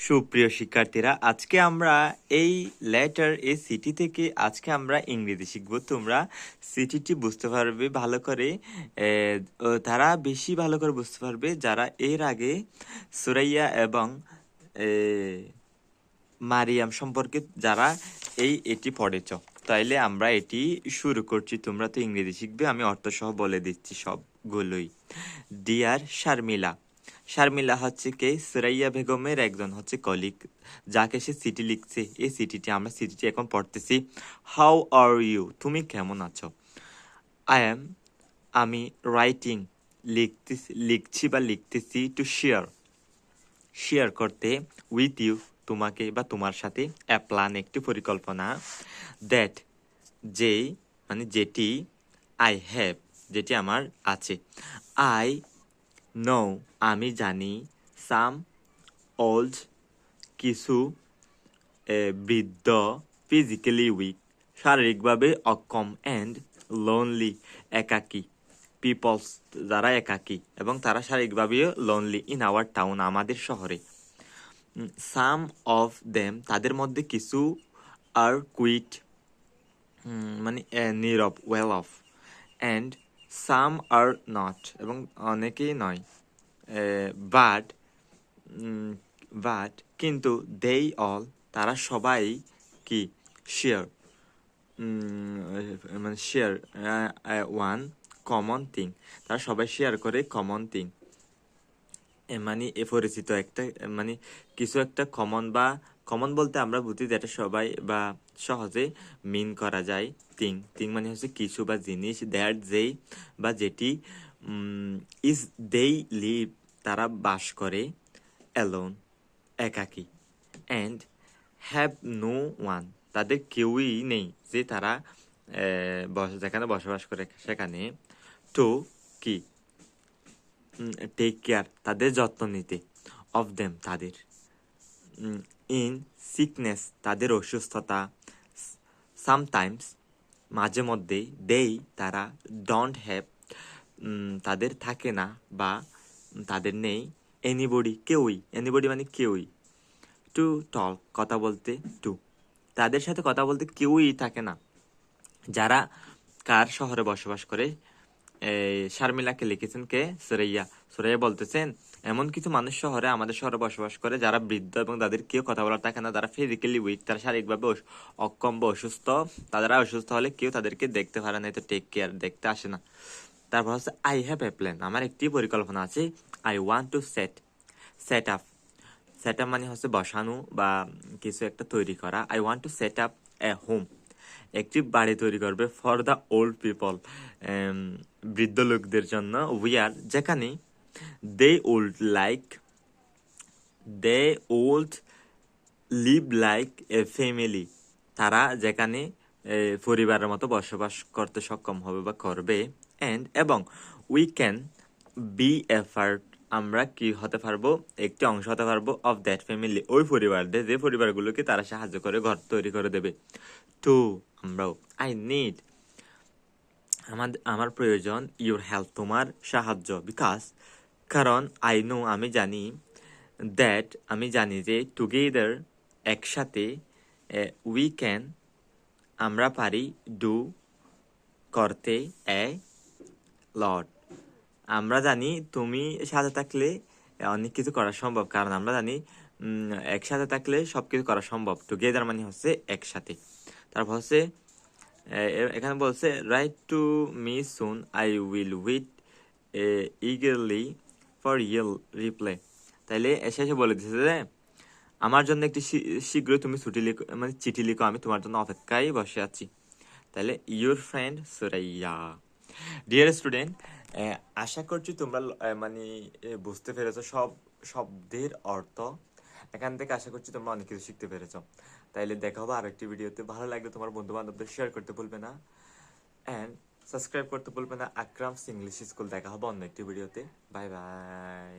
সুপ্রিয় শিক্ষার্থীরা, আজকে আমরা এই লেটার এ সিটি থেকে আজকে আমরা ইংরেজি শিখব। তোমরা সিটিটি বুঝতে পারবে ভালো করে। তারা বেশি ভালো করে বুঝতে পারবে যারা এর আগে সুরাইয়া এবং মারিয়াম সম্পর্কে যারা এটি পড়েছ। তাইলে আমরা এটি শুরু করছি। তোমরা তো ইংরেজি শিখবে, আমি অর্থসহ বলে দিচ্ছি সবগুলোই। ডিয়ার শারমিলা। শারমিলা হচ্ছে কে? সুরাইয়া বেগমের একজন হচ্ছে কলিগ, যাকে সে চিঠি লিখছে। এই চিঠিটি আমরা চিঠিটি এখন পড়তেছি। How are you? তুমি কেমন আছো? আমি রাইটিং লিখছি বা লিখতেছি টু শেয়ার করতে উইথ ইউ তোমাকে বা তোমার সাথে এ প্ল্যান একটি পরিকল্পনা দ্যাট যেটি আই হ্যাভ যেটি আমার আছে। আই নো আমি জানি, সাম ওল্ড কিছু বৃদ্ধ, ফিজিক্যালি উইক শারীরিকভাবে অক্ষম, অ্যান্ড লোনলি একাকী পিপলস যারা একাকী এবং তারা শারীরিকভাবেও লোনলি ইন আওয়ার টাউন আমাদের শহরে। সাম অফ দেম তাদের মধ্যে কিছু আর কুইট নীরব, well off, and some are not এবং অনেকেই নয়। বাট কিন্তু they all তারা সবাই কি শেয়ার ওয়ান কমন থিং তারা সবাই শেয়ার করে কমন থিং এ পরিচিত একটা কিছু একটা কমন বলতে আমরা বুঝি যেটা সবাই বা সহজে মিন করা যায়। থিং মানে হচ্ছে কিছু বা জিনিস, দ্যাট যেই বা যেটি, ইজ দেই লিভ তারা বাস করে, অ্যালোন একাকী, অ্যান্ড হ্যাভ নো ওয়ান তাদের কেউই নেই যে তারা যেখানে বসবাস করে সেখানে, টু কি টেক কেয়ার তাদের যত্ন নিতে, অফ দেম তাদের, ইন সিকনেস তাদের অসুস্থতা, সামটাইমস মাঝে মধ্যে, দেই তারা, ডোন্ট হ্যাভ তাদের থাকে না বা তাদের নেই, এনিবডি মানে কেউই, টু টক কথা বলতে, টু তাদের সাথে কথা বলতে কেউই থাকে না। যারা কার শহরে বসবাস করে? শারমিলাকে লিখেছেন কে? সুরাইয়া বলতেছেন এমন কিছু মানুষ আমাদের শহরে বসবাস করে যারা বৃদ্ধ এবং তাদের কেউ কথা বলার থাকে না, তারা ফিজিক্যালি উইক, তারা শারীরিকভাবে অক্ষম বা অসুস্থ। তারা অসুস্থ হলে কেউ তাদেরকে দেখতে পারে না, তো টেক কেয়ার দেখতে আসে না। তারপর হচ্ছে আই হ্যাভ এ প্ল্যান আমার একটি পরিকল্পনা আছে। I want to set up মানে হচ্ছে বসানো বা কিছু একটা তৈরি করা। I want to set up A home একটি বাড়ি তৈরি করবে, ফর দ্য ওল্ড পিপল বৃদ্ধ লোকদের জন্য, যেখানে they old live like a family তারা যেখানে পরিবারের মতো বসবাস করতে সক্ষম হবে বা করবে, এবং we can B A part আমরা কি হতে পারবো? একটি অংশ হতে পারবো, অফ দ্যাট ফ্যামিলি ওই পরিবারদের যে পরিবারগুলোকে তারা সাহায্য করে ঘর তৈরি করে দেবে। টু আমরাও আই নিড আমার প্রয়োজন, ইউর হেল্প তোমার সাহায্য, কারণ আই নো আমি জানি, দ্যাট আমি জানি যে, টুগেদার একসাথে, উই ক্যান আমরা পারি, ডু করতে, এ লট আমরা জানি তুমি সাথে থাকলে অনেক কিছু করা সম্ভব, কারণ আমরা জানি একসাথে থাকলে সবকিছু করা সম্ভব। টুগেদার মানে হচ্ছে একসাথে। তারপর হচ্ছে এখানে বলছে write to me soon, I will wait eagerly for your reply. তাইলে এসে বলে দিচ্ছে যে আমার জন্য একটি শীঘ্রই তুমি চিঠি লিখো, আমি তোমার জন্য অপেক্ষায় বসে আছি। তাহলে your friend Suraiya. Dear student, আশা করছি তোমরা বুঝতে পেরেছো সব শব্দের অর্থ। এখান থেকে আশা করছি তোমরা অনেক কিছু শিখতে পেরেছো। তাইলে দেখা হবে আরেকটি ভিডিওতে। ভালো লাগলে তোমার বন্ধু বান্ধবদের শেয়ার করতে ভুলবে না, অ্যান্ড সাবস্ক্রাইব করতে ভুলবে না। আকরামস ইংলিশ স্কুল। দেখা হবে অন্য একটি ভিডিওতে। Bye bye.